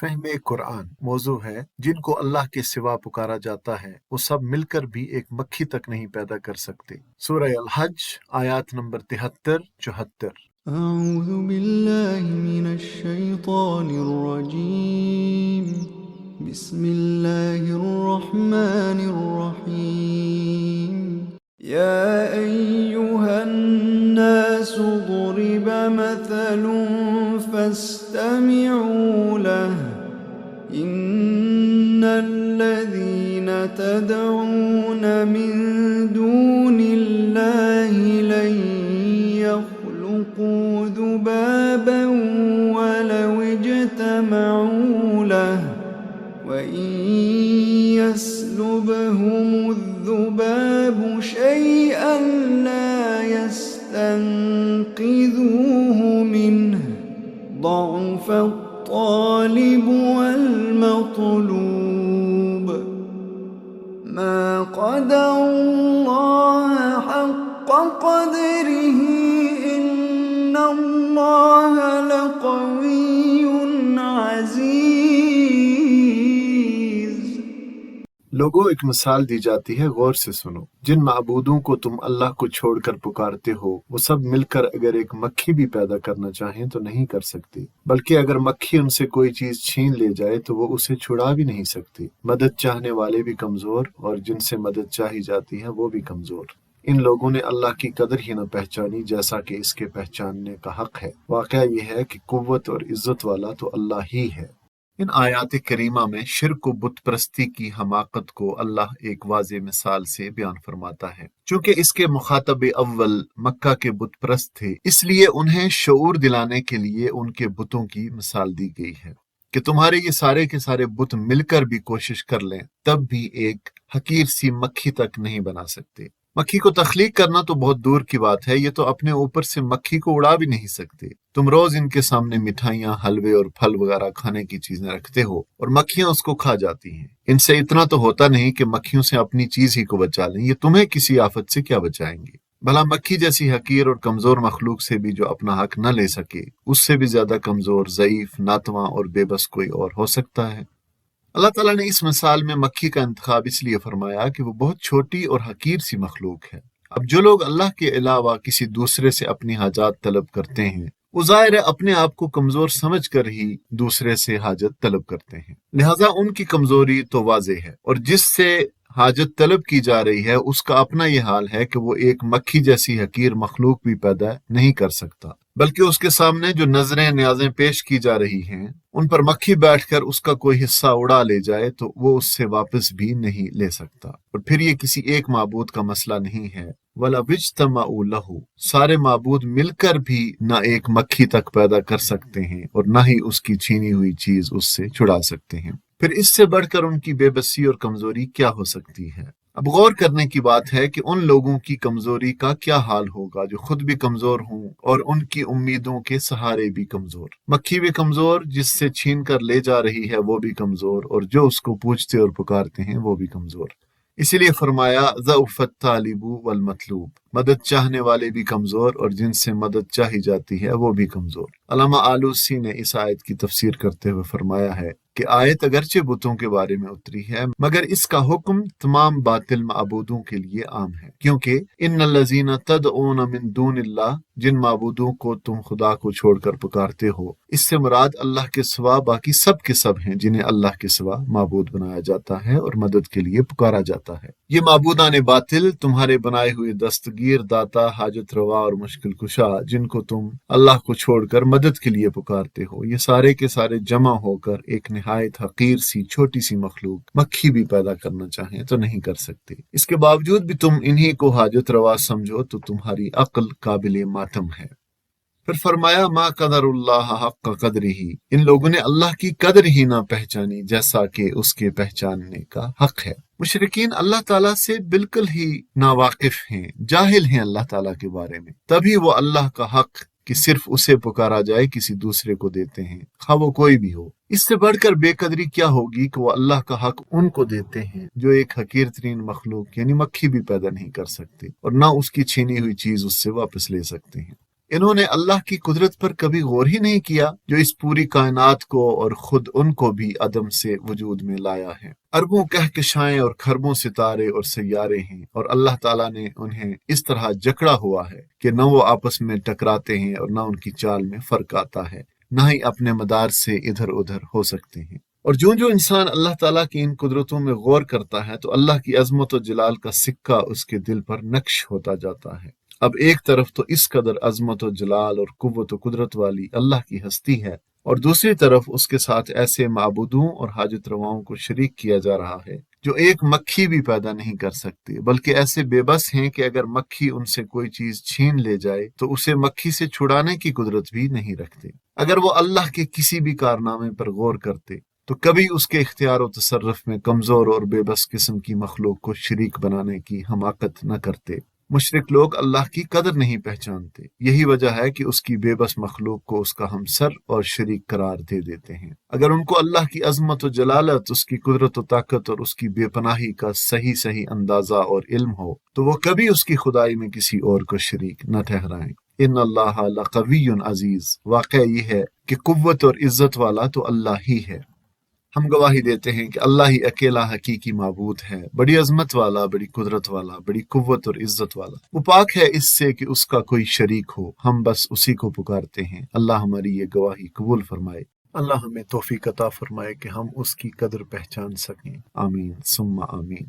फहम कुरान मौजू है जिनको अल्लाह के सिवा पुकारा जाता है वो सब मिलकर भी एक मक्खी तक नहीं पैदा कर सकते। सूरह अल हज आयत नंबर 73-74। أعوذ بالله من الشيطان الرجيم بسم الله الرحمن الرحيم يا أيها الناس ضرب مثل فاستمعوا له إن الذين تدعون من دون الله لن يخلقوا ذبابا ولو اجتمعوا له وإن يسلبهم الذباب شيئا لا يستنقذوه منه ضعف الطالب والمطلوب ما قدر الله حق قدره إن الله لقوي عزيز۔ लोगों, एक मिसाल दी जाती है, गौर से सुनो। जिन माबूदों को तुम अल्लाह को छोड़कर पुकारते हो वो सब मिलकर अगर एक मक्खी भी पैदा करना चाहें तो नहीं कर सकती, बल्कि अगर मक्खी उनसे कोई चीज छीन ले जाए तो वो उसे छुड़ा भी नहीं सकती। मदद चाहने वाले भी कमजोर और जिनसे मदद चाही जाती है वो भी कमजोर। इन लोगों ने अल्लाह की कदर ही न पहचानी जैसा कि इसके पहचानने का हक है। वाकया ये है कि कुव्वत और इज्जत वाला तो अल्लाह ही है। इन आयात करीमा में शिर्क व बुत परस्ती की हमाकत को अल्लाह एक वाज़े मिसाल से बयान फरमाता है। चूंकि इसके मुखातब अव्वल मक्का के बुत परस्त थे, इसलिए उन्हें शऊर दिलाने के लिए उनके बुतों की मिसाल दी गई है कि तुम्हारे ये सारे के सारे बुत मिलकर भी कोशिश कर लें तब भी एक हकीर सी मक्खी तक नहीं बना सकते। मक्खी को तख्लीक करना तो बहुत दूर की बात है, ये तो अपने ऊपर से मक्खी को उड़ा भी नहीं सकते। तुम रोज इनके सामने मिठाइयाँ, हलवे और फल वगैरह खाने की चीजें रखते हो और मक्खियां उसको खा जाती हैं। इनसे इतना तो होता नहीं कि मक्खियों से अपनी चीज ही को बचा लें, ये तुम्हें किसी आफत से क्या बचाएंगे। भला मक्खी जैसी हकीर और कमजोर मखलूक से भी जो अपना हक न ले सके, उससे भी ज्यादा कमजोर, ज़ईफ, नातवा और बेबस कोई और हो सकता है। अल्लाह ताला ने इस मिसाल में मक्खी का इंतखाब इसलिए फरमाया कि वो बहुत छोटी और हकीर सी मखलूक है। अब जो लोग अल्लाह के अलावा किसी दूसरे से अपनी हाजात तलब करते हैं वो ज़ाहिर है अपने आप को कमजोर समझ कर ही दूसरे से हाजत तलब करते हैं, लिहाजा उनकी कमजोरी तो वाज़ेह है। और जिससे हाजत तलब की जा रही है उसका अपना ये हाल है कि वो एक मक्खी जैसी हकीर मखलूक भी पैदा नहीं कर सकता, बल्कि उसके सामने जो नजरें न्याजें पेश की जा रही हैं उन पर मक्खी बैठकर उसका कोई हिस्सा उड़ा ले जाए तो वो उससे वापस भी नहीं ले सकता। और फिर ये किसी एक माबूद का मसला नहीं है। वला विज्तमाउ लहू, सारे माबूद मिलकर भी ना एक मक्खी तक पैदा कर सकते हैं और ना ही उसकी छीनी हुई चीज उससे छुड़ा सकते हैं। फिर इससे बढ़कर उनकी बेबसी और कमजोरी क्या हो सकती है। अब गौर करने की बात है कि उन लोगों की कमजोरी का क्या हाल होगा जो खुद भी कमजोर हों और उनकी उम्मीदों के सहारे भी कमजोर। मक्खी भी कमजोर, जिससे छीन कर ले जा रही है वो भी कमजोर, और जो उसको पूछते और पुकारते हैं वो भी कमजोर। इसीलिए फरमाया ज़उफ़त तालिबु वल मतलूब, मदद चाहने वाले भी कमजोर और जिनसे मदद चाही जाती है वो भी कमजोर। अल्लामा आलूसी ने इस आयत की तफसीर करते हुए फरमाया है कि आयत अगरचे बुतों के बारे में उतरी है मगर इसका हुक्म तमाम बातिल माबूदों के लिए आम है, क्योंकि इन्नल्लज़ीना तदऊन मिन दूनिल्लाह, जिन माबूदों को तुम खुदा को छोड़कर पुकारते हो, इससे मुराद अल्लाह के सिवा बाकी सब के सब हैं जिन्हें अल्लाह के सिवा माबूद बनाया जाता है और मदद के लिए पुकारा जाता है। ये माबूदान बातिल तुम्हारे बनाए हुए दस्तगीर, दाता, हाजत रवा और मुश्किल कुशा, जिनको तुम अल्लाह को छोड़कर मदद के लिए पुकारते हो, ये सारे के सारे जमा होकर एक निहायत हकीर सी छोटी सी मखलूक मक्खी भी पैदा करना चाहें तो नहीं कर सकते। इसके बावजूद भी तुम इन्हीं को हाजत रवा समझो तो तुम्हारी अक्ल काबिल मातम है। फिर फरमाया मा कदरुल्लाह हक़्क़ क़द्रिही, इन लोगों ने अल्लाह की कदर ही ना पहचानी जैसा कि उसके पहचानने का हक है। मुशरिकीन अल्लाह ताला से बिल्कुल ही नावाकिफ हैं, जाहिल हैं अल्लाह ताला के बारे में, तभी वो अल्लाह का हक कि सिर्फ उसे पुकारा जाए किसी दूसरे को देते हैं, खा वो कोई भी हो। इससे बढ़कर बेकदरी क्या होगी कि वो अल्लाह का हक उनको देते हैं जो एक हकीर तरीन मखलूक यानी मक्खी भी पैदा नहीं कर सकते और ना उसकी छीनी हुई चीज उससे वापस ले सकते हैं। انہوں نے اللہ کی قدرت پر کبھی غور ہی نہیں کیا جو اس پوری کائنات کو اور خود ان کو بھی عدم سے وجود میں لایا ہے۔ اربوں کہکشائیں اور کھربوں ستارے اور سیارے ہیں، اور اللہ تعالیٰ نے انہیں اس طرح جکڑا ہوا ہے کہ نہ وہ آپس میں ٹکراتے ہیں اور نہ ان کی چال میں فرق آتا ہے، نہ ہی اپنے مدار سے ادھر ادھر ہو سکتے ہیں۔ اور جو انسان اللہ تعالیٰ کی ان قدرتوں میں غور کرتا ہے تو اللہ کی عظمت و جلال کا سکہ اس کے دل پر نقش ہوتا جاتا ہے۔ اب ایک طرف تو اس قدر عظمت و جلال اور قوت و قدرت والی اللہ کی ہستی ہے، اور دوسری طرف اس کے ساتھ ایسے معبودوں اور حاجت رواؤں کو شریک کیا جا رہا ہے جو ایک مکھی بھی پیدا نہیں کر سکتے، بلکہ ایسے بے بس ہیں کہ اگر مکھی ان سے کوئی چیز چھین لے جائے تو اسے مکھی سے چھڑانے کی قدرت بھی نہیں رکھتے۔ اگر وہ اللہ کے کسی بھی کارنامے پر غور کرتے تو کبھی اس کے اختیار و تصرف میں کمزور اور بے بس قسم کی مخلوق کو شریک بنانے کی حماقت نہ کرتے۔ مشرک لوگ اللہ کی قدر نہیں پہچانتے، یہی وجہ ہے کہ اس کی بے بس مخلوق کو اس کا ہمسر اور شریک قرار دے دیتے ہیں۔ اگر ان کو اللہ کی عظمت و جلالت، اس کی قدرت و طاقت اور اس کی بے پناہی کا صحیح اندازہ اور علم ہو تو وہ کبھی اس کی خدائی میں کسی اور کو شریک نہ ٹھہرائیں۔ ان اللہ لقوی عزیز، واقعہ یہ ہے کہ قوت اور عزت والا تو اللہ ہی ہے۔ ہم گواہی دیتے ہیں کہ اللہ ہی اکیلا حقیقی معبود ہے، بڑی عظمت والا، بڑی قدرت والا، بڑی قوت اور عزت والا۔ وہ پاک ہے اس سے کہ اس کا کوئی شریک ہو، ہم بس اسی کو پکارتے ہیں۔ اللہ ہماری یہ گواہی قبول فرمائے۔ اللہ ہمیں توفیق عطا فرمائے کہ ہم اس کی قدر پہچان سکیں۔ آمین ثم آمین۔